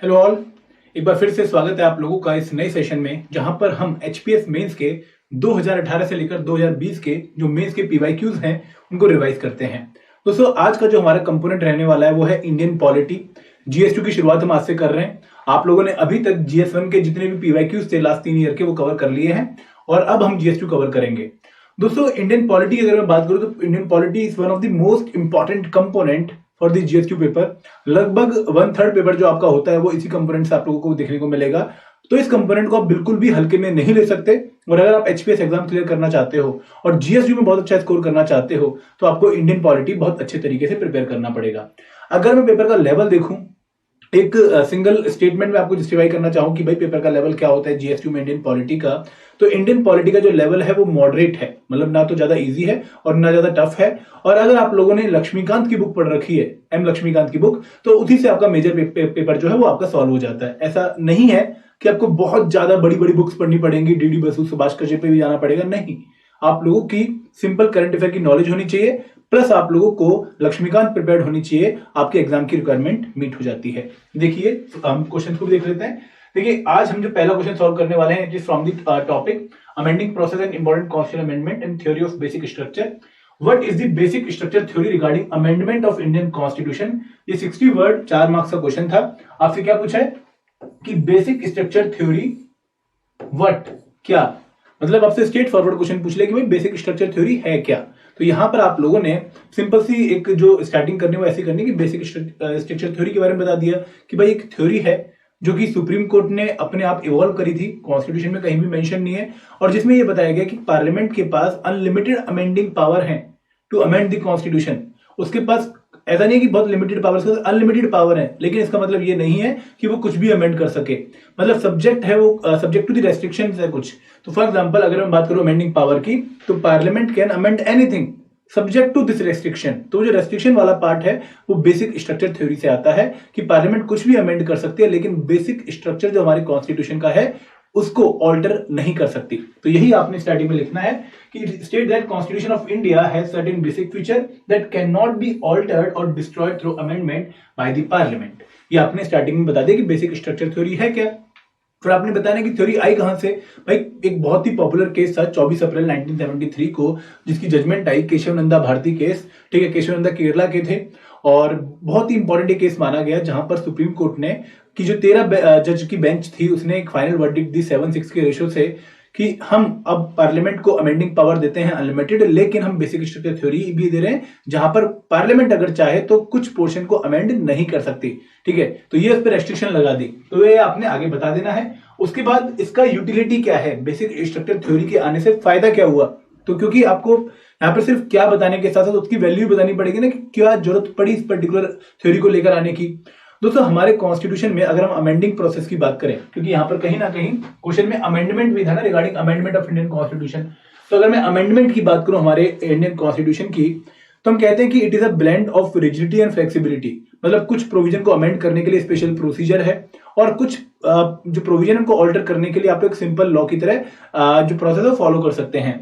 Hello all, एक बार फिर से स्वागत है आप लोगों का इस नए सेशन में जहां पर हम एचपीएस मेंस के 2018 से लेकर 2020 के जो मेंस के पीवाईक्यूज हैं उनको रिवाइज करते हैं। दोस्तों आज का जो हमारा कंपोनेंट रहने वाला है वो है इंडियन पॉलिटी। जीएस2 की शुरुआत हम आज से कर रहे हैं। आप लोगों ने अभी तक जीएस1 के जितने भी पीवाईक्यूज थे लास्ट 3 ईयर के वो कवर कर लिए हैं और अब हम जीएस2 कवर करेंगे। दोस्तों इंडियन पॉलिटी अगर मैं बात करूं तो Indian polity is one of the most important component for the GS two paper. लगभग 1/3 पेपर जो आपका होता है वो इसी कंपोनेंट से आप लोगों को देखने को मिलेगा। तो इस कंपोनेंट को आप बिल्कुल भी हल्के में नहीं ले सकते और अगर आप एचपीएस एग्जाम क्लियर करना चाहते हो और जीएस2 में बहुत अच्छा स्कोर करना चाहते हो तो आपको इंडियन पॉलिटी बहुत अच्छे तरीके से प्रिपेयर करना पड़ेगा। अगर मैं पेपर का लेवल देखूं, एक सिंगल स्टेटमेंट में आपको जस्टिफाई करना चाहूं कि भाई पेपर का लेवल क्या होता है जीएस2 में इंडियन पॉलिटी का, तो इंडियन पॉलिटी का जो लेवल है वो मॉडरेट है, मतलब ना तो ज्यादा इजी है और ना ज्यादा टफ है। और अगर आप लोगों ने लक्ष्मीकांत की बुक पढ़ रखी है, एम लक्ष्मीकांत की बुक, तो उसी से आपका मेजर पेपर जो है वो आपका सॉल्व हो जाता है। ऐसा नहीं है कि आपको बहुत ज्यादा बड़ी बड़ी बुक्स पढ़नी पड़ेंगी, डीडी बसु, सुभाष कश्यप पे भी जाना पड़ेगा, नहीं। आप लोगों की सिंपल करंट अफेयर की नॉलेज होनी चाहिए, प्लस आप लोगों को लक्ष्मीकांत प्रिपेयर्ड होनी चाहिए, आपके एग्जाम की रिक्वायरमेंट मीट हो जाती है। देखिए हम क्वेश्चन को भी देख लेते हैं। देखिए आज हम जो पहला क्वेश्चन सॉल्व करने वाले हैं it is from the topic amending process and important constitution amendment and theory of basic structure. What is the basic structure theory regarding amendment of Indian constitution. ये 60 वर्ड 4 मार्क्स का question था। आपसे क्या पूछा है कि बेसिक स्ट्रक्चर थ्योरी व्हाट, क्या मतलब आपसे स्ट्रेट फॉरवर्ड क्वेश्चन पूछ ले कि भाई बेसिक स्ट्रक्चर थ्योरी है क्या। तो यहां पर आप लोगों ने सिंपल सी एक जो स्टार्टिंग करनी वो ऐसी करनी कि बेसिक स्ट्रक्चर थ्योरी के बारे में बता दिया कि भाई एक थ्योरी है जो कि सुप्रीम कोर्ट ने अपने आप इवॉल्व करी थी, कॉन्स्टिट्यूशन में कहीं भी मेंशन नहीं है, और जिसमें यह बताया गया कि पार्लियामेंट के पास अनलिमिटेड अमेंडिंग पावर है टू अमेंड द कॉन्स्टिट्यूशन। उसके पास ऐसा नहीं है कि बहुत लिमिटेड पावर, अनलिमिटेड पावर है, लेकिन इसका मतलब ये नहीं है कि वो कुछ भी अमेंड कर सके। मतलब सब्जेक्ट है वो, सब्जेक्ट टू द रेस्ट्रिक्शंस है कुछ। तो फॉर एग्जांपल अगर मैं बात करूं अमेंडिंग पावर की, तो parliament can amend anything subject to this restriction. तो जो रेस्ट्रिक्शन वाला पार्ट है वो बेसिक स्ट्रक्चर थ्योरी से आता है कि पार्लियामेंट कुछ भी अमेंड कर सकती है, लेकिन बेसिक स्ट्रक्चर जो हमारे कॉन्स्टिट्यूशन का है उसको ऑल्टर नहीं कर सकती। तो यही आपने स्टार्टिंग में लिखना है कि state that constitution of India has certain basic feature that can not be altered और destroyed through amendment by the parliament. ये आपने स्टार्टिंग में बता दिया कि बेसिक स्ट्रक्चर थ्योरी है क्या। फिर आपने बताया कि थ्योरी आई कहां से। भाई एक बहुत ही पॉपुलर केस था 24 अप्रैल 1973 को, जिसकी जजमेंट आई केशव नंदा भारती केस। ठीक है, केशव नंदा केरला के थे और बहुत ही इंपॉर्टेंट केस माना गया, जहां पर सुप्रीम कोर्ट ने कि जो 13 जज की बेंच थी उसने एक फाइनल वर्डिक्ट दी 7-6 के रेशो से कि हम अब पार्लियामेंट को अमेंडिंग पावर देते हैं अनलिमिटेड, लेकिन हम बेसिक स्ट्रक्चर थ्योरी भी दे रहे हैं जहां पर पार्लियामेंट अगर चाहे तो कुछ पोर्शन को अमेंड नहीं कर सकती। ठीक है, तो ये उस पर रेस्ट्रिक्शन लगा दी, तो ये आपने आगे बता देना है। उसके बाद इसका यूटिलिटी क्या है, बेसिक स्ट्रक्चर थ्योरी के आने से फायदा क्या हुआ। तो क्योंकि आपको यहाँ पर सिर्फ क्या बताने के साथ साथ उसकी वैल्यू बतानी पड़ेगी ना कि क्या जरूरत पड़ी इस पर्टिकुलर थ्योरी को लेकर आने की। दोस्तों हमारे कॉन्स्टिट्यूशन में अगर हम अमेंडिंग प्रोसेस की बात करें, क्योंकि यहाँ पर कहीं ना कहीं क्वेश्चन में अमेंडमेंट भी था ना regarding amendment of Indian constitution, तो अगर मैं अमेंडमेंट की बात करूं हमारे इंडियन कॉन्स्टिट्यूशन की, तो हम कहते हैं कि it is a blend of rigidity and flexibility. मतलब कुछ प्रोविजन को अमेंड करने के लिए स्पेशल प्रोसीजर है और कुछ जो प्रोविजन को ऑल्टर करने के लिए आप एक सिंपल लॉ की तरह जो प्रोसेस है फॉलो कर सकते हैं।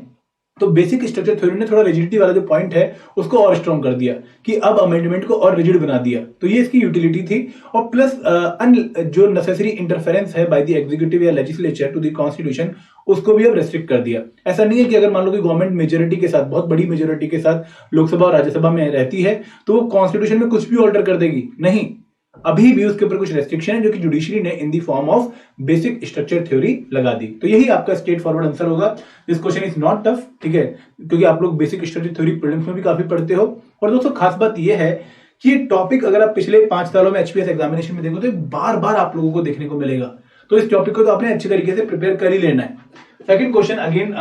तो बेसिक स्ट्रक्चर थ्योरी ने थोड़ा रिजिडिटी वाला जो पॉइंट है उसको और स्ट्रॉन्ग कर दिया कि अब अमेंडमेंट को और रिजिड बना दिया। तो ये इसकी यूटिलिटी थी। और प्लस जो नेसेसरी इंटरफेरेंस है बाय द एग्जीक्यूटिव या लेजिस्लेचर टू द कॉन्स्टिट्यूशन उसको भी अब रेस्ट्रिक्ट कर दिया। ऐसा नहीं है कि अगर मान लो कि गवर्नमेंट मेजोरिटी के साथ, बहुत बड़ी मेजोरिटी के साथ लोकसभा और राज्यसभा में रहती है तो वो कॉन्स्टिट्यूशन में कुछ भी ऑल्टर कर देगी, नहीं। अभी भी उसके ऊपर कुछ रेस्ट्रिक्शन है जो कि जुडिशरी ने in the form of basic structure theory लगा दी। तो यही आपका स्ट्रेट फॉरवर्ड आंसर होगा। This question is not tough, ठीक है, क्योंकि आप लोग बेसिक स्ट्रक्चर थ्योरी प्रीलिम्स में भी काफी पढ़ते हो। और दोस्तों खास बात यह है कि ये टॉपिक अगर आप पिछले 5 सालों में एचपीएस एग्जामिनेशन में देखो तो बार बार आप लोगों को देखने को मिलेगा। तो इस टॉपिक को तो आपने अच्छे तरीके से प्रिपेयर कर ही लेना है। Second question again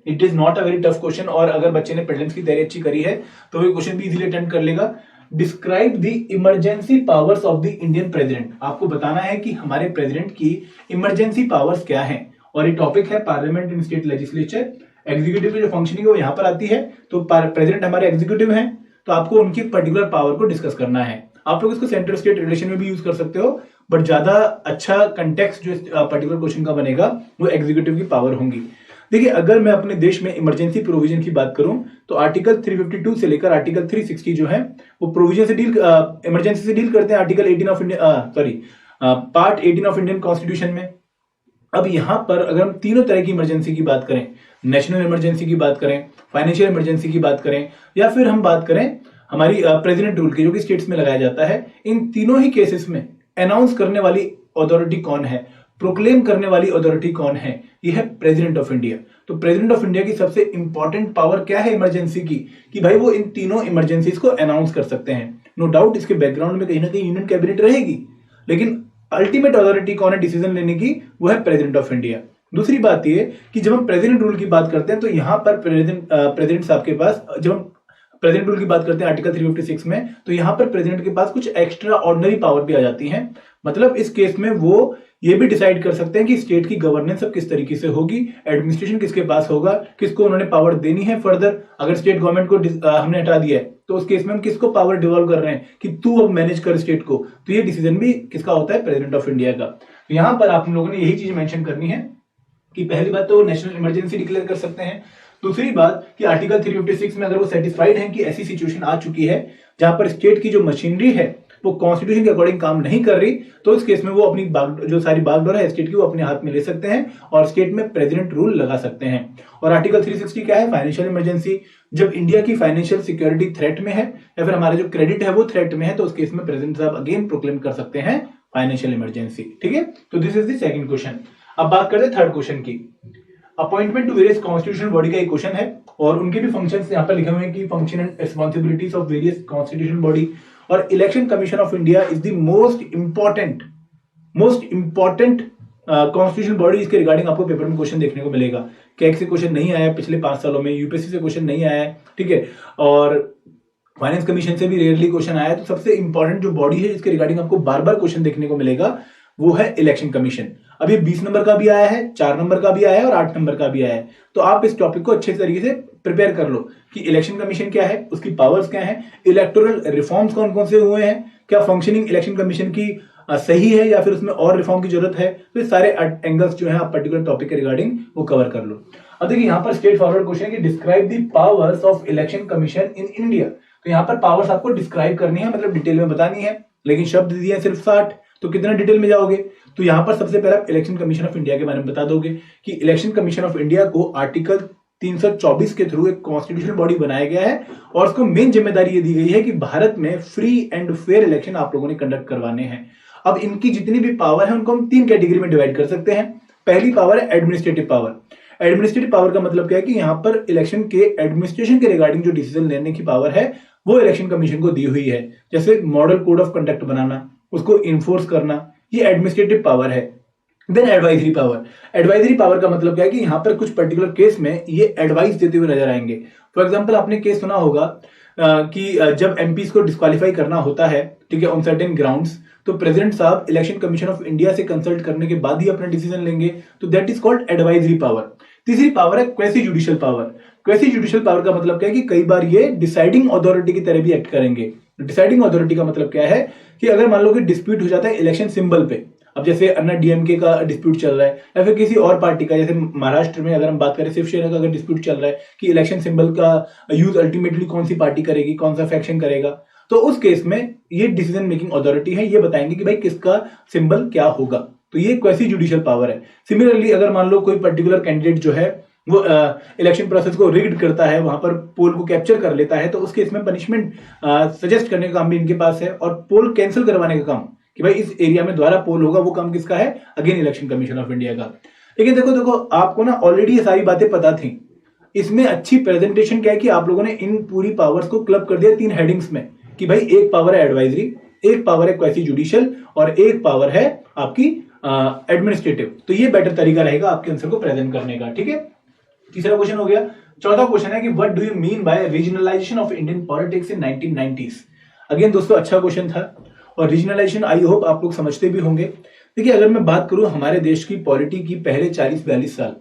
it is not a very tough question, और अगर बच्चे ने प्रीलिम्स की तैयारी अच्छी करी है तो वो क्वेश्चन भी इजीली अटेम्प्ट कर लेगा। Describe the emergency powers of the Indian president. आपको बताना है कि हमारे प्रेसिडेंट की इमरजेंसी पावर्स क्या हैं, और ये टॉपिक है parliament and state legislature. Executive की जो फंक्शनिंग है वो यहां पर आती है। तो प्रेसिडेंट हमारे एग्जीक्यूटिव हैं, तो आपको उनकी पर्टिकुलर पावर को डिस्कस करना है। आप लोग इसको सेंट्रल स्टेट रिलेशन में भी यूज कर सकते हो, बट ज्यादा अच्छा कंटेक्स्ट जो पर्टिकुलर क्वेश्चन का बनेगा वो एग्जीक्यूटिव की पावर होंगी। देखिए, अगर मैं अपने देश में इमरजेंसी प्रोविजन की बात करूं तो आर्टिकल 352 से लेकर आर्टिकल 360 जो है वो प्रोविजन से डील इमरजेंसी से डील करते हैं article 18 of India part 18 of Indian constitution में। अब यहां पर अगर हम तीनों तरह की इमरजेंसी की बात करें, नेशनल इमरजेंसी की बात करें, फाइनेंशियल इमरजेंसी की बात करें, या फिर हम बात करें हमारी प्रेसिडेंट रूल की जो कि स्टेट्स में लगाया जाता है, इन तीनों ही केसेस में अनाउंस करने वाली अथॉरिटी कौन है, प्रोक्लेम करने वाली अथॉरिटी कौन है, ये है प्रेसिडेंट ऑफ इंडिया। तो प्रेसिडेंट ऑफ इंडिया की सबसे इंपॉर्टेंट पावर क्या है इमरजेंसी की, कि भाई वो इन तीनों इमरजेंसीज को अनाउंस कर सकते हैं। नो डाउट इसके बैकग्राउंड में कहीं ना कहीं यूनियन कैबिनेट रहेगी, लेकिन अल्टीमेट अथॉरिटी कौन है डिसीजन लेने की, वो है प्रेसिडेंट ऑफ इंडिया। दूसरी बात ये कि जब हम प्रेसिडेंट रूल की बात करते हैं तो यहां पर प्रेसिडेंट साहब के पास, जब हम प्रेसिडेंट रूल की बात करते हैं आर्टिकल 356 में, तो यहां पर प्रेसिडेंट के पास कुछ एक्स्ट्रा ऑर्डिनरी पावर भी आ जाती हैं। मतलब इस केस में वो ये भी डिसाइड कर सकते हैं कि स्टेट की गवर्नेंस अब किस तरीके से होगी, एडमिनिस्ट्रेशन किसके पास होगा, किसको उन्होंने पावर देनी है फर्दर। अगर स्टेट गवर्नमेंट को हमने हटा दिया है तो उस केस में हम किसको पावर डिवॉल्व कर रहे हैं कि तू अब मैनेज कर स्टेट को, तो ये डिसीजन भी किसका होता है, प्रेसिडेंट ऑफ इंडिया का। तो यहां पर आप लोगों ने यही चीज मेंशन करनी है कि पहली बात तो नेशनल इमरजेंसी डिक्लेयर कर सकते हैं। दूसरी बात कि आर्टिकल 356 में अगर वो सेटिस्फाइड हैं कि ऐसी सिचुएशन आ चुकी है जहां पर स्टेट की जो मशीनरी है वो कॉन्स्टिट्यूशन के अकॉर्डिंग काम नहीं कर रही, तो इस केस में वो अपनी जो सारी बागडोर है स्टेट की वो अपने हाथ में ले सकते हैं और स्टेट में प्रेसिडेंट रूल लगा सकते हैं। और आर्टिकल 360 क्या है, फाइनेंशियल इमरजेंसी। जब इंडिया की फाइनेंशियल सिक्योरिटी थ्रेट में है या फिर हमारा जो क्रेडिट है वो थ्रेट में है, तो उस केस में प्रेसिडेंट साहब अगेन प्रोक्लेम कर सकते हैं फाइनेंशियल इमरजेंसी। ठीक है, तो this is the second question. अब बात करते हैं थर्ड क्वेश्चन की। Appointment to various constitutional body का एक क्वेश्चन है और उनके भी फंक्शंस यहाँ पर लिखे हुए हैं कि function and responsibilities of various constitutional body. और election commission of India is the most important constitutional body. इसके रिगार्डिंग आपको पेपर में क्वेश्चन देखने को मिलेगा। कैग से क्वेश्चन नहीं आया पिछले 5 सालों में, यूपीएससी से क्वेश्चन नहीं आया है, ठीक है, और फाइनेंस कमीशन से भी रेयरली क्वेश्चन आया है। तो सबसे इंपॉर्टेंट जो बॉडी है जिसके रिगार्डिंग आपको बार बार क्वेश्चन देखने को मिलेगा वो है इलेक्शन कमीशन। अभी 20 नंबर का भी आया है, 4 नंबर का भी आया है और 8 नंबर का भी आया है। तो आप इस टॉपिक को अच्छे तरीके से प्रिपेयर कर लो कि इलेक्शन कमीशन क्या है, उसकी पावर्स क्या है, इलेक्टोरल रिफॉर्म्स कौन कौन से हुए हैं, क्या फंक्शनिंग इलेक्शन कमीशन की सही है या फिर उसमें और रिफॉर्म की जरूरत है। तो ये सारे एंगल्स जो है आप पर्टिकुलर टॉपिक के रिगार्डिंग वो कवर कर लो। अब देखिए यहाँ पर स्ट्रेट फॉरवर्ड क्वेश्चन है कि describe the powers of election commission in India. तो यहाँ पर पावर्स आपको डिस्क्राइब करनी है, मतलब डिटेल में बतानी है, लेकिन शब्द दिए हैं सिर्फ 60, तो कितना डिटेल में जाओगे। तो यहां पर सबसे पहले इलेक्शन कमीशन ऑफ इंडिया के बारे में बता दोगे कि इलेक्शन कमीशन ऑफ इंडिया को आर्टिकल 324 के थ्रू एक कॉन्स्टिट्यूशनल बॉडी बनाया गया है और उसको मेन जिम्मेदारी ये दी गई है कि भारत में फ्री एंड फेयर इलेक्शन आप लोगों ने कंडक्ट करवाने हैं। अब इनकी जितनी भी पावर है उनको हम 3 कैटेगरी में डिवाइड कर सकते हैं। पहली पावर है एडमिनिस्ट्रेटिव पावर। एडमिनिस्ट्रेटिव पावर का मतलब क्या है कि यहां पर इलेक्शन के एडमिनिस्ट्रेशन के रिगार्डिंग जो डिसीजन लेने की पावर है वो इलेक्शन कमीशन को दी हुई है। जैसे मॉडल कोड ऑफ कंडक्ट बनाना, उसको इन्फोर्स करना, ये एडमिनिस्ट्रेटिव पावर है। Then advisory power. Advisory power का मतलब क्या है कि यहां पर कुछ पर्टिकुलर केस में ये एडवाइस देते हुए नजर आएंगे। फॉर एग्जांपल आपने केस सुना होगा कि जब एमपीज को डिस्क्वालीफाई करना होता है, ठीक है, ऑन सर्टेन ग्राउंड्स, तो प्रेसिडेंट साहब इलेक्शन कमीशन ऑफ इंडिया से कंसल्ट करने के बाद ही अपना डिसीजन लेंगे। तो that is called advisory power. तीसरी पावर है quasi judicial power. Quasi judicial power का मतलब क्या है कि कई बार ये डिसाइडिंग अथॉरिटी की तरह भी एक्ट करेंगे। डिसाइडिंग अथॉरिटी का मतलब क्या है कि अगर मान लो कि डिस्प्यूट हो जाता है इलेक्शन सिंबल पे, अब जैसे अन्ना डीएमके का डिस्प्यूट चल रहा है या फिर किसी और पार्टी का, जैसे महाराष्ट्र में अगर हम बात करें शिवसेना का अगर डिस्प्यूट चल रहा है कि इलेक्शन सिंबल का यूज अल्टीमेटली कौन सी पार्टी करेगी, कौन सा फैक्शन करेगा, तो उस केस में ये डिसीजन मेकिंग अथॉरिटी है, ये बताएंगे कि भाई किसका सिंबल क्या होगा। तो ये क्वेसी जुडिशियल पावर है। सिमिलरली अगर मान लो कोई पर्टिकुलर कैंडिडेट जो है वो इलेक्शन प्रोसेस को रिग्ड करता है, वहां पर पोल को कैप्चर कर लेता है, तो उस केस में पनिशमेंट सजेस्ट करने का काम भी इनके पास है और पोल कैंसिल करवाने का काम कि भाई इस एरिया में दोबारा पोल होगा, वो काम किसका है, again election commission of India का। लेकिन देखो आपको ना ऑलरेडी ये सारी बातें पता थी। इसमें अच्छी प्रेजेंटेशन क्या है कि आप लोगों ने इन पूरी पावर्स को क्लब कर दिया 3 हेडिंग्स में कि भाई एक पावर है एडवाइजरी, एक पावर है क्वेसी जुडिशियल और एक पावर है आपकी एडमिनिस्ट्रेटिव। तो ये बेटर तरीका रहेगा आपके आंसर को प्रेजेंट करने का। ठीक है, तीसरा क्वेश्चन हो गया। चौथा क्वेश्चन है कि what do you mean by regionalisation of Indian politics in 1990s। Again दोस्तों अच्छा क्वेश्चन था और रीजनलाइजेशन आई होप आप लोग समझते भी होंगे। देखिए अगर मैं बात करूं हमारे देश की पॉलिटी की पहले 40-42 साल,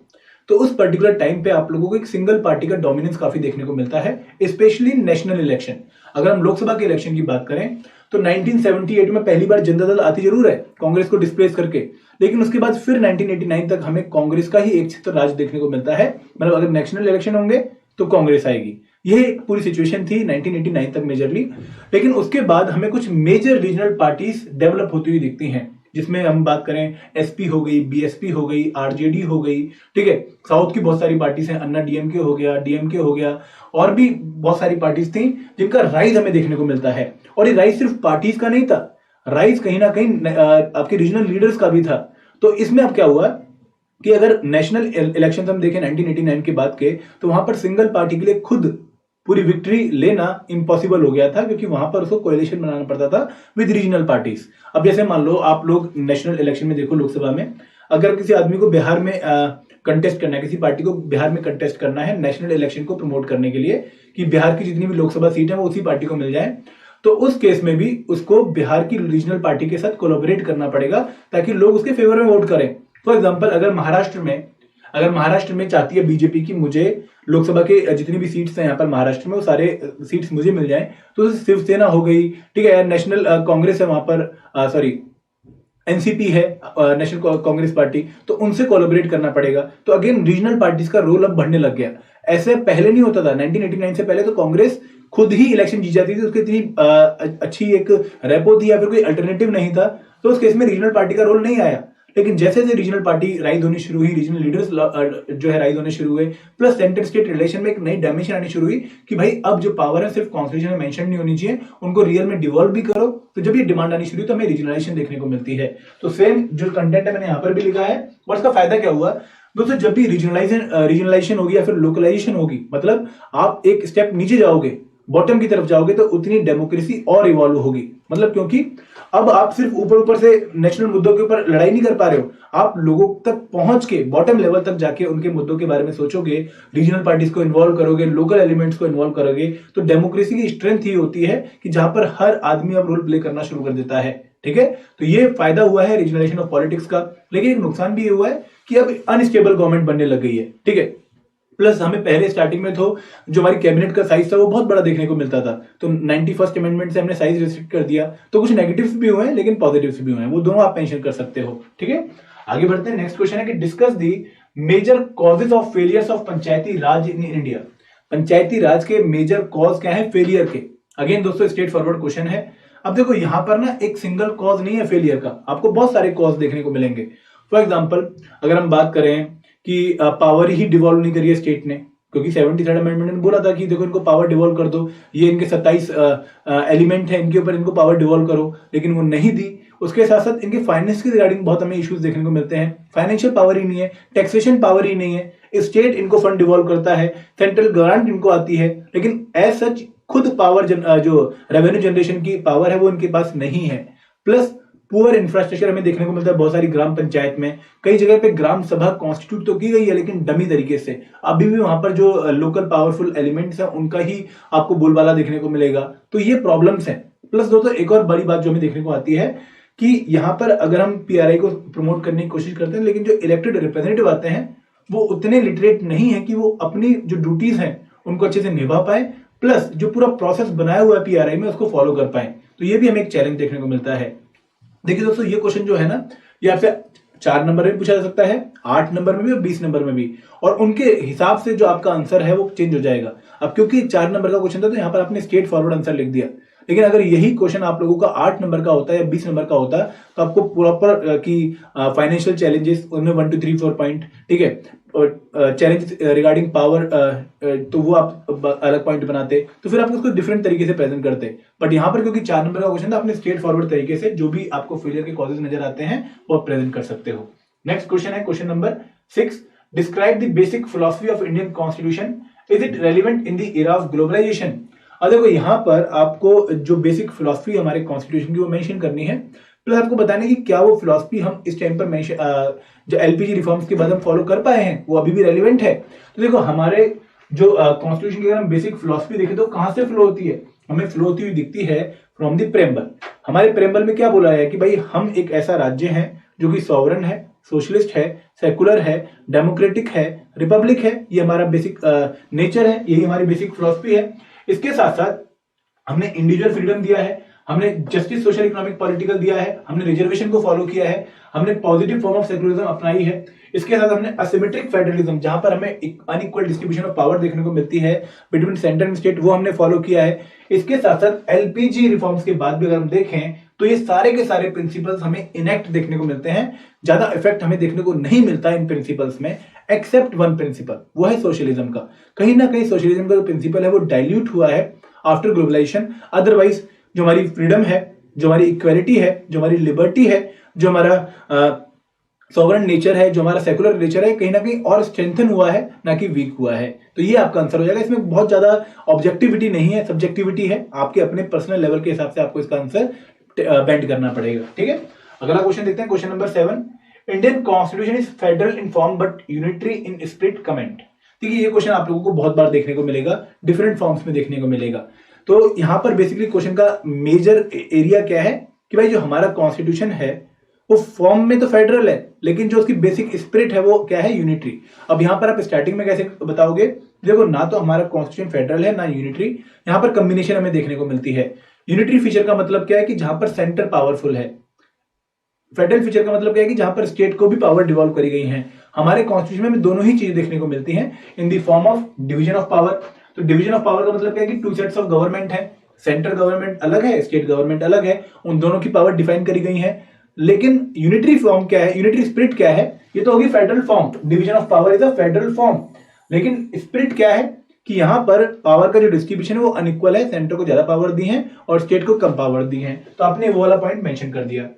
तो उस पर्टिकुलर टाइम पे आप लोगों को एक सिंगल पार्टी का डोमिनेंस काफी देखने को मिलता है, स्पेशली नेशनल इलेक्शन। अगर हम लोकसभा के इलेक्शन की बात करें तो 1978 में पहली बार जनता दल आती जरूर है कांग्रेस को डिस्प्लेस करके, लेकिन उसके बाद फिर 1989 तक हमें कांग्रेस का ही एक छत्र राज देखने को मिलता है। मतलब अगर नेशनल इलेक्शन होंगे तो कांग्रेस आएगी। यह एक पूरी सिचुएशन थी 1989 तक मेजरली। लेकिन उसके बाद हमें कुछ मेजर रीजनल पार्टीज डेवलप होती हुई दिखती हैं, जिसमें हम बात करें एसपी हो गई, बीएसपी हो गई, आरजेडी हो गई, ठीक है। साउथ की बहुत सारी पार्टीज हैं, अन्ना डीएमके हो गया, डीएमके हो गया, और भी बहुत सारी पार्टीज थी जिनका राइज हमें देखने को मिलता है। और ये राइज सिर्फ पार्टीज का नहीं था, राइज कहीं ना कहीं आपके रीजनल लीडर्स का भी था। तो इसमें अब क्या हुआ कि अगर नेशनल इलेक्शन हम देखें 1989 के बाद के, तो वहां पर सिंगल पार्टी के लिए खुद पूरी विक्ट्री लेना इम्पॉसिबल हो गया था, क्योंकि वहां पर उसको कोएलिशन बनाना पड़ता था विद रीजनल पार्टीज। अब जैसे मान लो आप लोग नेशनल इलेक्शन में देखो, लोकसभा में अगर किसी आदमी को बिहार में कंटेस्ट करना है, किसी पार्टी को बिहार में कंटेस्ट करना है नेशनल इलेक्शन को प्रमोट करने के लिए कि बिहार की जितनी भी लोकसभा सीट है वो उसी पार्टी को मिल जाए, तो उस केस में भी उसको बिहार की रीजनल पार्टी के साथ कोलैबोरेट करना पड़ेगा ताकि लोग उसके फेवर में वोट करें। फॉर एग्जाम्पल अगर महाराष्ट्र में चाहती है बीजेपी की मुझे लोकसभा के जितनी भी सीट्स हैं यहाँ पर महाराष्ट्र में वो सारे सीट्स मुझे मिल जाएं, तो शिवसेना हो गई, ठीक है, नेशनल कांग्रेस है वहां पर, सॉरी एनसीपी है, नेशनल कांग्रेस पार्टी, तो उनसे कोलैबोरेट करना पड़ेगा। तो अगेन रीजनल पार्टीज का रोल अब बढ़ने लग गया। ऐसे पहले नहीं होता था, 1989 से पहले तो कांग्रेस खुद ही इलेक्शन जीत जाती थी, उसकी इतनी अच्छी एक रेपो थी या फिर कोई अल्टरनेटिव नहीं था, तो उस केस में रीजनल पार्टी का रोल नहीं आया। लेकिन जैसे जैसे रीजनल पार्टी राइज होनी शुरू हुई, रीजनल लीडर्स जो है राइज होने शुरू हुए, प्लस सेंटर स्टेट रिलेशन में एक नई डायमेंशन आनी शुरू हुई कि भाई अब जो पावर है सिर्फ कॉन्स्टिट्यूशन में मेंशन नहीं होनी चाहिए, उनको रियल में डिवॉल्व भी करो। तो जब ये डिमांड आनी शुरू हुई तो हमें रीजनलाइजेशन देखने को मिलती है। तो सेम जो कंटेंट है मैंने यहाँ पर भी लिखा है। और इसका फायदा क्या हुआ दोस्तों, जब भी रीजनलाइजेशन होगी या फिर लोकलाइजेशन होगी, मतलब आप एक स्टेप नीचे जाओगे, बॉटम की तरफ जाओगे, तो उतनी डेमोक्रेसी और इवॉल्व होगी। मतलब क्योंकि अब आप सिर्फ ऊपर से नेशनल मुद्दों के ऊपर लड़ाई नहीं कर पा रहे हो, आप लोगों तक पहुंच के बॉटम लेवल तक जाके उनके मुद्दों के बारे में सोचोगे, रीजनल पार्टीज को इन्वॉल्व करोगे, लोकल एलिमेंट्स को इन्वॉल्व करोगे। तो डेमोक्रेसी की स्ट्रेंथ ही होती है कि जहां पर हर आदमी अब रोल प्ले करना शुरू कर देता है, ठीक है। तो ये फायदा हुआ है रीजनलाइजेशन ऑफ पॉलिटिक्स का। लेकिन एक नुकसान भी ये हुआ है कि अब अनस्टेबल गवर्नमेंट बनने लग गई है, ठीक है। प्लस हमें पहले स्टार्टिंग में तो जो हमारी कैबिनेट का साइज था वो बहुत बड़ा देखने को मिलता था, तो 91st अमेंडमेंट से हमने साइज रिस्ट्रिक्ट कर दिया। तो कुछ नेगेटिव्स भी हुए हैं लेकिन पॉजिटिव्स भी हुए हैं, वो दोनों आप मेंशन कर सकते हो, ठीक है। आगे बढ़ते हैं। नेक्स्ट क्वेश्चन है कि discuss the major causes of failures of Panchayati Raj in India. Panchayati Raj के मेजर कॉज क्या है फेलियर के? अगेन दोस्तों स्ट्रेट फॉरवर्ड क्वेश्चन है। अब देखो यहां पर ना एक सिंगल कॉज नहीं है फेलियर का, आपको बहुत सारे कॉज देखने को मिलेंगे। फॉर एग्जाम्पल अगर हम बात करें कि पावर ही डिवॉल्व नहीं करी है स्टेट ने, क्योंकि 73rd अमेंडमेंट ने बोला था कि देखो इनको पावर डिवॉल्व कर दो, ये इनके 27 एलिमेंट है, इनके ऊपर इनको पावर डिवॉल्व करो, लेकिन वो नहीं दी। उसके साथ साथ इनके फाइनेंस के रिगार्डिंग बहुत हमें इश्यूज देखने को मिलते हैं। फाइनेंशियल पावर ही नहीं है, टैक्सेशन पावर ही नहीं है, स्टेट इनको फंड डिवॉल्व करता है, सेंट्रल ग्रांट इनको आती है, लेकिन एज सच खुद पावर जो रेवेन्यू जनरेशन की पावर है वो इनके पास नहीं है। प्लस पुअर इंफ्रास्ट्रक्चर हमें देखने को मिलता है बहुत सारी ग्राम पंचायत में। कई जगह पे ग्राम सभा कॉन्स्टिट्यूट तो की गई है लेकिन डमी तरीके से, अभी भी वहां पर जो लोकल पावरफुल एलिमेंट्स हैं उनका ही आपको बोलबाला देखने को मिलेगा। तो ये प्रॉब्लम्स हैं। प्लस दोस्तों एक और बड़ी बात जो हमें देखने को आती है कि यहाँ पर अगर हम पीआरआई को प्रमोट करने की कोशिश करते हैं, लेकिन जो इलेक्टेड रिप्रेजेंटेटिव आते हैं वो उतने लिटरेट नहीं है कि वो अपनी जो ड्यूटीज हैं उनको अच्छे से निभा पाए, प्लस जो पूरा प्रोसेस बनाया हुआ है पीआरआई में उसको फॉलो कर पाए। तो ये भी हमें एक चैलेंज देखने को मिलता है। देखिए दोस्तों ये क्वेश्चन जो है ना, ये आपसे 4 नंबर में पूछा जा सकता है, 8 नंबर में भी और 20 नंबर में भी, और उनके हिसाब से जो आपका आंसर है वो चेंज हो जाएगा। अब क्योंकि 4 नंबर का क्वेश्चन था तो यहाँ पर आपने स्ट्रेट फॉरवर्ड आंसर लिख दिया, लेकिन अगर यही क्वेश्चन आप लोगों का 8 नंबर का होता है या 20 नंबर का होता तो आपको प्रॉपर की फाइनेंशियल चैलेंजेस उनमें 1 2 3 4 पॉइंट, ठीक है, चैलेंज रिगार्डिंग पावर, तो वो आप अलग पॉइंट बनाते, तो फिर आप उसको डिफरेंट तरीके से प्रेजेंट करते। बट यहाँ पर क्योंकि 4 नंबर का क्वेश्चन था, आपने स्ट्रेट फॉरवर्ड तरीके से जो भी आपको फेलियर के कॉजेज नजर आते हैं वो आप प्रेजेंट कर सकते हो। नेक्स्ट क्वेश्चन है question number 6, describe the basic philosophy of Indian constitution, is it relevant in the era of globalisation. अब देखो यहाँ पर आपको जो बेसिक फिलॉसफी हमारे कॉन्स्टिट्यूशन की वो मेंशन करनी है, प्लस आपको बताने की क्या वो फिलॉसफी हम इस टाइम पर जो एलपीजी रिफॉर्म्स के बाद हम फॉलो कर पाए हैं वो अभी भी रेलिवेंट है। तो देखो हमारे जो कॉन्स्टिट्यूशन की अगर हम बेसिक फिलॉसफी देखें तो कहां से फ्लो होती है, हमें फ्लो होती हुई दिखती है फ्रॉम द प्रेम्बल। हमारे प्रेम्बल में क्या बोला है कि भाई हम एक ऐसा राज्य है जो कि सॉवरन है, सोशलिस्ट है, सेकुलर है, डेमोक्रेटिक है, रिपब्लिक है। ये हमारा बेसिक नेचर है, यही हमारी बेसिक फिलॉसफी है। इसके साथ साथ हमने इंडिविजुअल फ्रीडम दिया है, हमने जस्टिस सोशल इकोनॉमिक पॉलिटिकल दिया है, हमने रिजर्वेशन को फॉलो किया है, हमने पॉजिटिव फॉर्म ऑफ सेक्युलरिज्म अपनाई है। इसके साथ हमने असिमेट्रिक फेडरलिज्म, जहां पर हमें अनइक्वल डिस्ट्रीब्यूशन ऑफ पावर देखने को मिलती है बिटवीन सेंटर एंड स्टेट, वो हमने फॉलो किया है। इसके साथ साथ एलपीजी रिफॉर्म्स के बाद भी अगर हम देखें तो ये सारे के सारे प्रिंसिपल्स हमें इनेक्ट देखने को मिलते हैं। ज्यादा इफेक्ट हमें देखने को नहीं मिलता इन प्रिंसिपल्स में, एक्सेप्ट वन प्रिंसिपल, वो है सोशलिज्म का। कहीं ना कहीं सोशलिज्म का जो प्रिंसिपल है वो डाइल्यूट हुआ है आफ्टर ग्लोबलाइजेशन। अदरवाइज जो हमारी फ्रीडम है, जो हमारी इक्वालिटी है, जो हमारी लिबर्टी है, जो हमारा सॉवरेन नेचर है, जो हमारा सेकुलर नेचर है, कहीं ना कहीं और स्ट्रेंथन हुआ है, ना कि वीक हुआ है। तो ये आपका आंसर हो जाएगा। इसमें बहुत ज्यादा ऑब्जेक्टिविटी नहीं है, सब्जेक्टिविटी है। आपके अपने पर्सनल लेवल के हिसाब से आपको इसका आंसर बेंड करना पड़ेगा। ठीक है, अगला क्वेश्चन देखते हैं, question number 7। Indian constitution is federal in form but unitary in spirit, comment. ठीक है, ये क्वेश्चन आप लोगों को बहुत बार देखने को मिलेगा, डिफरेंट फॉर्म्स में देखने को मिलेगा। तो यहां पर बेसिकली क्वेश्चन का मेजर एरिया क्या है कि भाई जो हमारा कॉन्स्टिट्यूशन है वो फॉर्म में तो फेडरल है, लेकिन जो उसकी बेसिक स्पिरिट है वो क्या है, यूनिटरी। अब यहां पर आप स्टार्टिंग में कैसे बताओगे, देखो ना तो हमारा कॉन्स्टिट्यूशन फेडरल है ना यूनिटरी, यहां पर कॉम्बिनेशन हमें देखने को मिलती है। यूनिटरी फीचर का मतलब क्या है कि जहां पर सेंटर पावरफुल है। फेडरल फीचर का मतलब क्या है कि जहां पर स्टेट को भी पावर डिवॉल्व करी गई है। हमारे कॉन्स्टिट्यूशन में दोनों ही चीजें देखने को मिलती हैं in the form of division of power. तो डिवीजन ऑफ पावर का मतलब क्या है कि टू सेट्स ऑफ गवर्नमेंट है, सेंट्रल गवर्नमेंट अलग है, स्टेट गवर्नमेंट अलग है, उन दोनों की पावर डिफाइन करी गई है। लेकिन यूनिटरी फॉर्म क्या है, यूनिटरी स्पिरिट क्या है, ये तो होगी federal form. Division of power is a federal form, लेकिन स्पिरिट क्या है कि यहां पर पावर का जो डिस्ट्रीब्यूशन है वो अनइक्वल है, सेंटर को ज्यादा पावर दी है और स्टेट को कम पावर दी है। तो आपने वो वाला पॉइंट मेंशन कर दिया।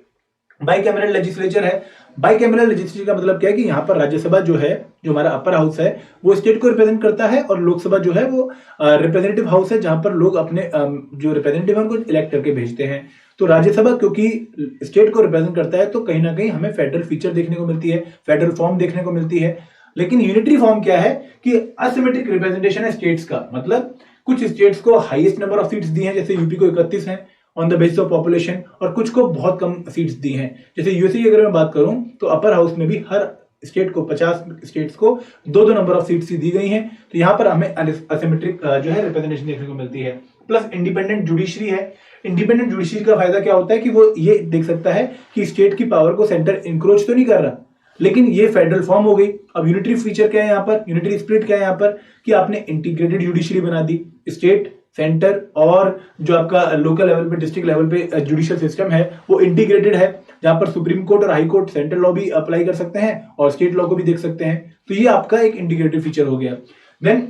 बाइकैमरल लेजिस्लेचर है। बाइकैमरल लेजिस्लेचर का मतलब क्या है कि यहाँ पर राज्यसभा जो है, जो हमारा अपर हाउस है, वो स्टेट को रिप्रेजेंट करता है, और लोकसभा जो है वो रिप्रेजेंटेटिव हाउस है, जहां पर लोग अपने जो रिप्रेजेंटेटिव है उनको इलेक्ट करके भेजते हैं। तो राज्यसभा क्योंकि स्टेट को रिप्रेजेंट करता है, तो कहीं ना कहीं हमें फेडरल फीचर देखने को मिलती है, फेडरल फॉर्म देखने को मिलती है। लेकिन यूनिटरी फॉर्म क्या है कि असिमेट्रिक रिप्रेजेंटेशन है स्टेट्स का। मतलब कुछ स्टेट्स को हाईएस्ट नंबर ऑफ सीट्स दी हैं, जैसे यूपी को 31 है on the basis of population, और कुछ को बहुत कम सीट्स दी हैं। जैसे यूएसए की अगर मैं बात करूं तो अपर हाउस में भी हर स्टेट को 50 स्टेट्स को दो दो नंबर ऑफ सीट्स दी गई हैं। तो यहां पर हमें असिमेट्रिक जो है रिप्रेजेंटेशन देखने को मिलती है। प्लस इंडिपेंडेंट जुडिशरी है। इंडिपेंडेंट जुडिशरी का फायदा क्या होता है कि वो ये देख सकता है कि स्टेट की पावर को सेंटर इंक्रोच तो नहीं कर रहा, लेकिन ये फेडरल फॉर्म हो गई। अब यूनिटरी फीचर क्या है यहाँ पर, यूनिटरी स्पिरिट क्या है यहाँ पर कि आपने इंटीग्रेटेड जुडिशरी बना दी। स्टेट, सेंटर और जो आपका लोकल लेवल पे, डिस्ट्रिक्ट लेवल पे जुडिशियल सिस्टम है वो इंटीग्रेटेड है, जहां पर सुप्रीम कोर्ट और हाई कोर्ट सेंट्रल लॉ भी अप्लाई कर सकते हैं और स्टेट लॉ को भी देख सकते हैं। तो ये आपका एक इंटीग्रेटेड फीचर हो गया। देन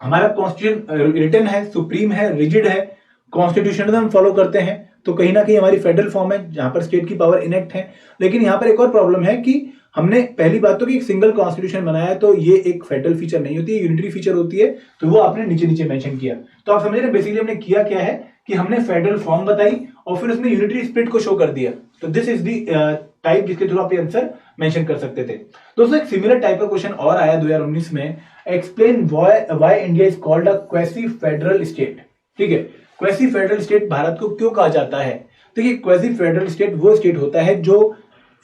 हमारा कॉन्स्टिट्यूशन रिटन है, सुप्रीम है, रिजिड है, कॉन्स्टिट्यूशन हम फॉलो करते हैं। तो कहीं ना कहीं हमारी फेडरल फॉर्म है जहां पर स्टेट की पावर इनेक्ट है। लेकिन यहाँ पर एक और प्रॉब्लम है कि हमने पहली बात तो कि एक सिंगल कॉन्स्टिट्यूशन बनाया है, तो ये एक फेडरल फीचर नहीं होती है, यूनिटरी फीचर होती है। तो वो आपने नीचे नीचे मेंशन किया। तो आप समझ रहे हैं बेसिकली हमने किया क्या है कि हमने फेडरल फॉर्म बताई और फिर उसमें यूनिटरी स्पिरिट को शो कर दिया। तो दिस इज दी टाइप जिसके थ्रू आप आंसर मेंशन कर सकते थे। दोस्तों एक सिमिलर टाइप का क्वेश्चन और आया 2019 में, explain why India is called a quasi federal state. ठीक है, क्वासी फेडरल स्टेट भारत को क्यों कहा जाता है। देखिए क्वासी फेडरल स्टेट वो स्टेट होता है जो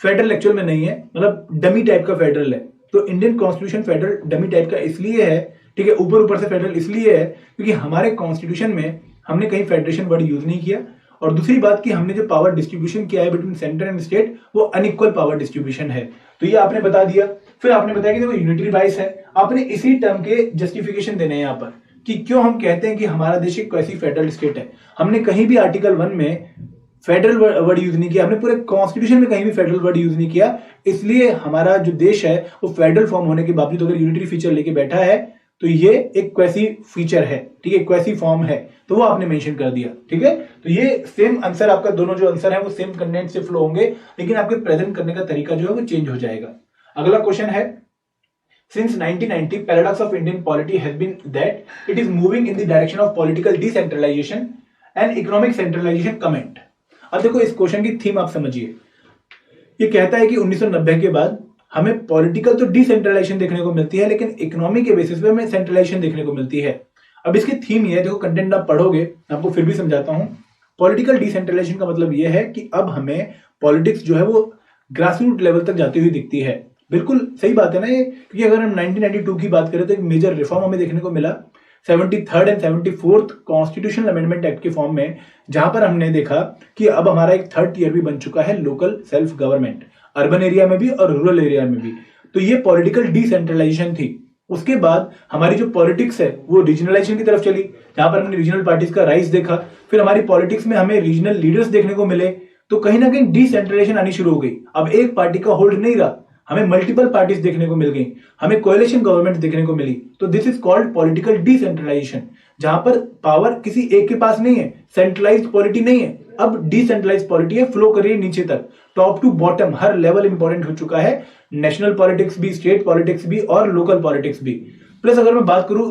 फेडरल एक्चुअल में नहीं है, मतलब डमी टाइप का फेडरल है। तो Indian constitution federal dummy type का इसलिए है, ठीक है, ऊपर ऊपर से फेडरल इसलिए है क्योंकि हमारे कॉन्स्टिट्यूशन में हमने कहीं फेडरेशन वर्ड यूज नहीं किया, और दूसरी बात कि हमने जो पावर डिस्ट्रीब्यूशन किया है बिटवीन सेंटर एंड स्टेट वो अनइक्वल पावर डिस्ट्रीब्यूशन है। तो ये आपने बता दिया। फिर आपने बताया कि देखो यूनिटरी बाइस है, आपने इसी टर्म के जस्टिफिकेशन देने हैं यहाँ पर कि क्यों हम कहते हैं कि हमारा देश एक कैसी फेडरल स्टेट है। हमने कहीं भी आर्टिकल 1 में फेडरल वर्ड यूज नहीं किया, हमने पूरे कॉन्स्टिट्यूशन में कहीं भी फेडरल वर्ड यूज नहीं किया। इसलिए हमारा जो देश है वो फेडरल फॉर्म होने के बावजूद अगर यूनिटरी फीचर लेके बैठा है तो ये एक क्वेसी फीचर है, ठीक है, क्वेसी फॉर्म है। तो वो आपने मेंशन कर दिया। ठीक है, तो ये सेम आंसर आपका, दोनों जो आंसर है वो सेम कंटेंट से फ्लो होंगे, लेकिन आपके प्रेजेंट करने का तरीका जो है वो चेंज हो जाएगा। अगला क्वेश्चन है, Since 1990, paradox of Indian polity has been that it is moving in the direction of political decentralization and economic centralization. Comment. अब देखो इस क्वेश्चन की थीम आप समझिए। ये कहता है कि 1990 के बाद हमें पॉलिटिकल तो डिसेंट्रलाइजेशन देखने को मिलती है, लेकिन इकोनॉमी के बेसिस पे हमें सेंट्रलाइजेशन देखने को मिलती है। अब इसकी थीम ये है, देखो कंटेंट आप पढ़ोगे, मैं आपको फिर भी समझाता हूं। पॉलिटिकल डिसेंट्रलाइजेशन का मतलब ये है कि अब हमें पॉलिटिक्स जो है वो ग्रासरूट लेवल तक जाती हुई दिखती है। बिल्कुल सही बात है ना ये, क्योंकि अगर हम 1992 की बात करें तो एक मेजर रिफॉर्म हमें देखने को मिला 73rd and 74th constitutional amendment act के फॉर्म में, जहां पर हमने देखा कि अब हमारा एक थर्ड टियर भी बन चुका है local self government, urban area में भी और रूरल एरिया में भी। तो ये पॉलिटिकल डिसेंट्रलाइजेशन थी। उसके बाद हमारी जो पॉलिटिक्स है वो रीजनलाइजेशन की तरफ चली, जहां पर हमने रीजनल पार्टीज का राइज देखा। फिर हमारी पॉलिटिक्स में हमें रीजनल लीडर्स देखने को मिले, तो कहीं ना कहीं डिसेंट्रलाइजेशन आनी शुरू हो गई। अब एक पार्टी का होल्ड नहीं रहा, हमें मल्टीपल पार्टीज देखने को मिल गई, हमें कोएलिशन गवर्नमेंट देखने को मिली। तो this is called political decentralisation, जहां पर पावर किसी एक के पास नहीं है, सेंट्रलाइज्ड पॉलिटी नहीं है, अब डिसेंट्रलाइज्ड पॉलिटी है, फ्लो कर रही है नीचे तक, टॉप टू बॉटम हर लेवल इंपॉर्टेंट हो चुका है। नेशनल पॉलिटिक्स भी, स्टेट पॉलिटिक्स भी और लोकल पॉलिटिक्स भी। प्लस अगर मैं बात करूं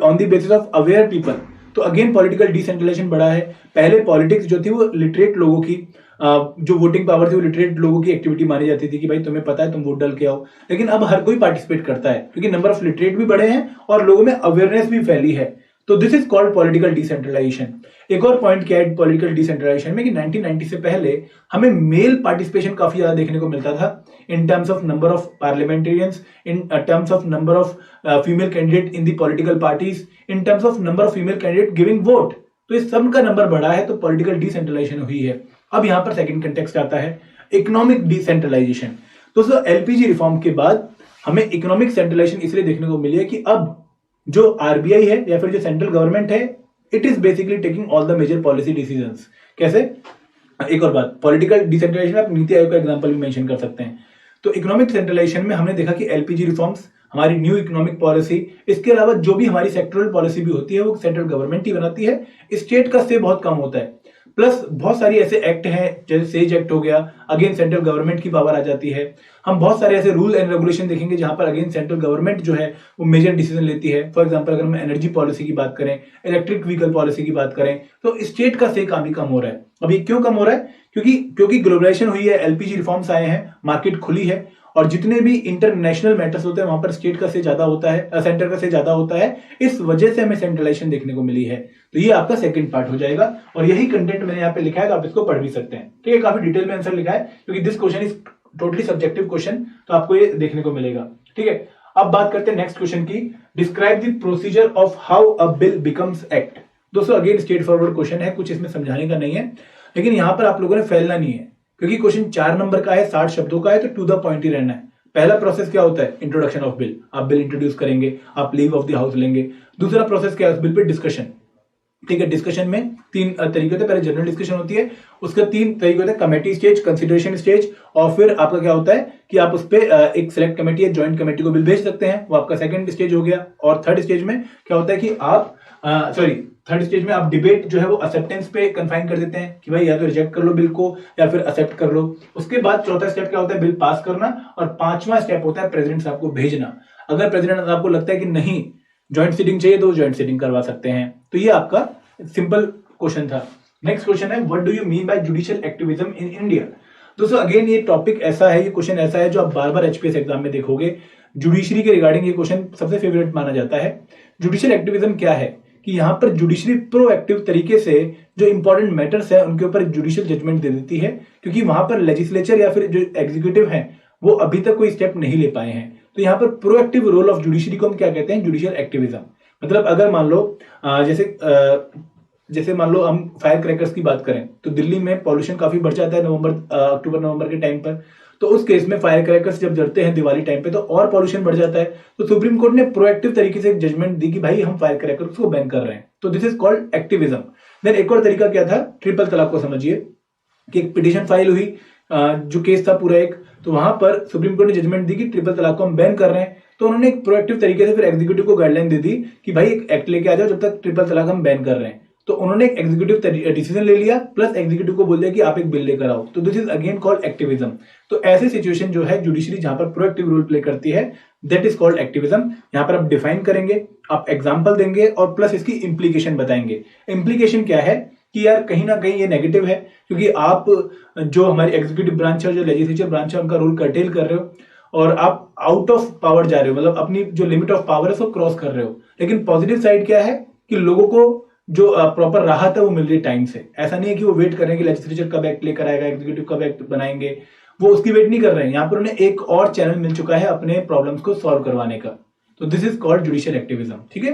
on the basis of aware people, तो अगेन पॉलिटिकल डिसेंट्रलाइजेशन बढ़ा है। पहले पॉलिटिक्स जो थी वो लिटरेट लोगों की, जो वोटिंग पावर थी वो लिटरेट लोगों की एक्टिविटी मानी जाती थी कि भाई तुम्हें पता है तुम वोट डाल के आओ। लेकिन अब हर कोई पार्टिसिपेट करता है क्योंकि नंबर ऑफ लिटरेट भी बढ़े हैं और लोगों में अवेयरनेस भी फैली है। तो this is called political decentralisation. एक और पॉइंट क्या है पॉलिटिकल डिसेंट्रलाइजेशन में कि 1990 से पहले हमें मेल पार्टिसिपेशन काफी ज्यादा देखने को मिलता था in terms of number of parliamentarians, in terms of number of female candidate in the political parties, in terms of number of female candidate giving vote. तो इस सब का नंबर बढ़ा है, तो पॉलिटिकल डिसेंट्रलाइजेशन हुई है। अब यहां पर सेकंड कंटेक्स्ट आता है इकोनॉमिक डिसेंट्रलाइजेशन। दोस्तों एलपीजी रिफॉर्म के बाद हमें इकोनॉमिक सेंट्रलाइजेशन इसलिए देखने को मिली है कि अब जो आरबीआई है या फिर जो सेंट्रल गवर्नमेंट है, it is basically taking all the major policy decisions. कैसे? एक और बात, पॉलिटिकल डिसेंट्रलाइजेशन में आप नीति आयोग का एग्जांपल भी मेंशन कर सकते हैं। तो इकोनॉमिक सेंट्रलाइजेशन में हमने देखा कि एलपीजी रिफॉर्म्स, हमारी न्यू इकोनॉमिक पॉलिसी, इसके अलावा जो भी हमारी सेक्टरल पॉलिसी भी होती है वो सेंट्रल गवर्नमेंट ही बनाती है, स्टेट का से बहुत कम होता है। प्लस बहुत सारी ऐसे एक्ट हैं जैसे सेज एक्ट हो गया, अगेन सेंट्रल गवर्नमेंट की पावर आ जाती है। हम बहुत सारे ऐसे रूल एंड रेगुलेशन देखेंगे जहां पर अगेन सेंट्रल गवर्नमेंट जो है वो मेजर डिसीजन लेती है। फॉर एग्जांपल अगर हम एनर्जी पॉलिसी की बात करें, इलेक्ट्रिक व्हीकल पॉलिसी की बात करें, तो स्टेट का से काम ही कम हो रहा है। अब ये क्यों कम हो रहा है? क्योंकि ग्लोबलाइजेशन हुई है, एलपीजी रिफॉर्म्स आए हैं, मार्केट खुली है, और जितने भी इंटरनेशनल मैटर्स होते हैं वहां पर स्टेट का से ज्यादा होता है, सेंटर का से ज्यादा होता है। इस वजह से हमें सेंट्रलाइजेशन देखने को मिली है। तो ये आपका सेकंड पार्ट हो जाएगा और यही कंटेंट मैंने यहाँ पे लिखा है, तो आप इसको पढ़ भी सकते हैं। ठीक है, काफी डिटेल में आंसर लिखा है क्योंकि this question is totally subjective question, तो आपको ये देखने को मिलेगा। ठीक है, अब बात करते हैं नेक्स्ट क्वेश्चन की। Describe the procedure of how a bill becomes act. दोस्तों अगेन स्ट्रेट फॉरवर्ड क्वेश्चन है, कुछ इसमें समझाने का नहीं है, लेकिन यहां पर आप लोगों ने फैलना नहीं है क्योंकि क्वेश्चन 4 नंबर का है, 60 शब्दों का है, तो टू द पॉइंट ही रहना है। पहला प्रोसेस क्या होता है? Introduction of bill. आप बिल इंट्रोड्यूस करेंगे, आप लीव ऑफ द हाउस लेंगे। दूसरा प्रोसेस क्या है उस बिल पे? डिस्कशन। ठीक है, डिस्कशन में 3 तरीके होते हैं। पहले जनरल डिस्कशन होती है, उसका 3 तरीके होते हैं, कमेटी स्टेज, कंसिडरेशन स्टेज, और फिर आपका क्या होता है कि आप उस पर एक सिलेक्ट कमेटी या ज्वाइंट कमेटी को बिल भेज सकते हैं, वो आपका सेकंड स्टेज हो गया। और थर्ड स्टेज में क्या होता है कि आप थर्ड स्टेज में आप डिबेट जो है वो एक्सेप्टेंस पे कन्फाइन कर देते हैं कि भाई या तो रिजेक्ट कर लो बिल को या फिर एक्सेप्ट कर लो। उसके बाद चौथा स्टेप क्या होता है? बिल पास करना। और 5वां स्टेप होता है प्रेसिडेंट साहब को भेजना। अगर प्रेसिडेंट साहब को लगता है कि नहीं ज्वाइंट सीटिंग चाहिए तो ज्वाइंट सीटिंग करवा सकते हैं। तो ये आपका सिंपल क्वेश्चन था। नेक्स्ट क्वेश्चन है, what do you mean by judicial activism in India. दोस्तों अगेन ये टॉपिक ऐसा है, ये क्वेश्चन ऐसा है जो आप बार बार एचपीएस एग्जाम में देखोगे। जुडिशरी के रिगार्डिंग ये क्वेश्चन सबसे फेवरेट माना जाता है। जुडिशियल एक्टिविज्म क्या है कि यहाँ पर जुडिशरी प्रोएक्टिव तरीके से जो इंपॉर्टेंट मैटर्स हैं उनके ऊपर जुडिशियल जजमेंट दे देती है, क्योंकि वहां पर लेजिस्लेचर या फिर जो एग्जीक्यूटिव है वो अभी तक कोई स्टेप नहीं ले पाए हैं। तो यहाँ पर प्रोएक्टिव रोल ऑफ जुडिशरी को हम क्या कहते हैं? Judicial activism. मतलब अगर मान लो जैसे मान लो हम फायर क्रैकर्स की बात करें तो दिल्ली में पॉल्यूशन काफी बढ़ जाता है अक्टूबर नवंबर के टाइम पर। तो उस केस में फायर क्रैकर्स जब जलते हैं दिवाली टाइम पे तो और पॉल्यूशन बढ़ जाता है। तो सुप्रीम कोर्ट ने प्रोएक्टिव तरीके से एक जजमेंट दी कि भाई हम फायर क्रैकर्स को बैन कर रहे हैं। तो this is called activism. Then एक और तरीका क्या था? ट्रिपल तलाक को समझिए कि एक पिटीशन फाइल हुई, जो केस था पूरा एक, तो वहां पर सुप्रीम कोर्ट ने जजमेंट दी कि ट्रिपल तलाक को हम बैन कर रहे हैं। तो उन्होंने एक प्रोएक्टिव तरीके से फिर एग्जीक्यूटिव को गाइडलाइन दे दी कि भाई एक एक्ट लेके आ जाओ जब तक ट्रिपल तलाक हम बैन कर रहे हैं। तो उन्होंने एक एग्जीक्यूटिव डिसीजन ले लिया, प्लस एग्जीक्यूटिव को बोल दिया कि आप एक बिल लेकर आओ। तो this is again called activism. तो ऐसी सिचुएशन जो है जुडिशरी जहां पर प्रोएक्टिव रोल प्ले करती है, दैट इज कॉल्ड एक्टिविज्म। यहां पर आप डिफाइन करेंगे, आप एग्जांपल देंगे और प्लस इसकी इंप्लीकेशन बताएंगे। इंप्लीकेशन क्या है कि यार कहीं ना कहीं ये नेगेटिव है, क्योंकि आप जो हमारी एग्जीक्यूटिव ब्रांच है, जो लेजिस्लेचर ब्रांच है, उनका रोल कर्टेल कर रहे हो और आप आउट ऑफ पावर जा रहे हो, मतलब अपनी जो लिमिट ऑफ पावर है उसको क्रॉस कर रहे हो। लेकिन पॉजिटिव साइड क्या है कि लोगों को जो प्रॉपर राहत है वो मिल रही टाइम से। ऐसा नहीं है कि वो वेट कर रहे हैं कि लेजिस्लेचर कब एक्ट लेकर आएगा, एग्जीक्यूटिव कब एक्ट बनाएंगे, वो उसकी वेट नहीं कर रहे हैं। यहाँ पर उन्हें एक और चैनल मिल चुका है अपने प्रॉब्लम्स को सॉल्व करवाने का। तो this is called judicial activism. ठीक है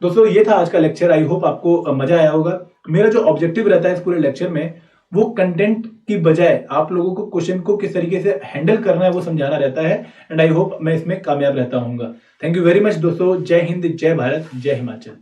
दोस्तों, ये था आज का लेक्चर। आई होप आपको मजा आया होगा। मेरा जो ऑब्जेक्टिव रहता है इस पूरे लेक्चर में, वो कंटेंट की बजाय आप लोगों को क्वेश्चन को किस तरीके से हैंडल करना है वो समझाना रहता है, एंड आई होप मैं इसमें कामयाब रहता हूँ। थैंक यू वेरी मच दोस्तों। जय हिंद, जय भारत, जय हिमाचल।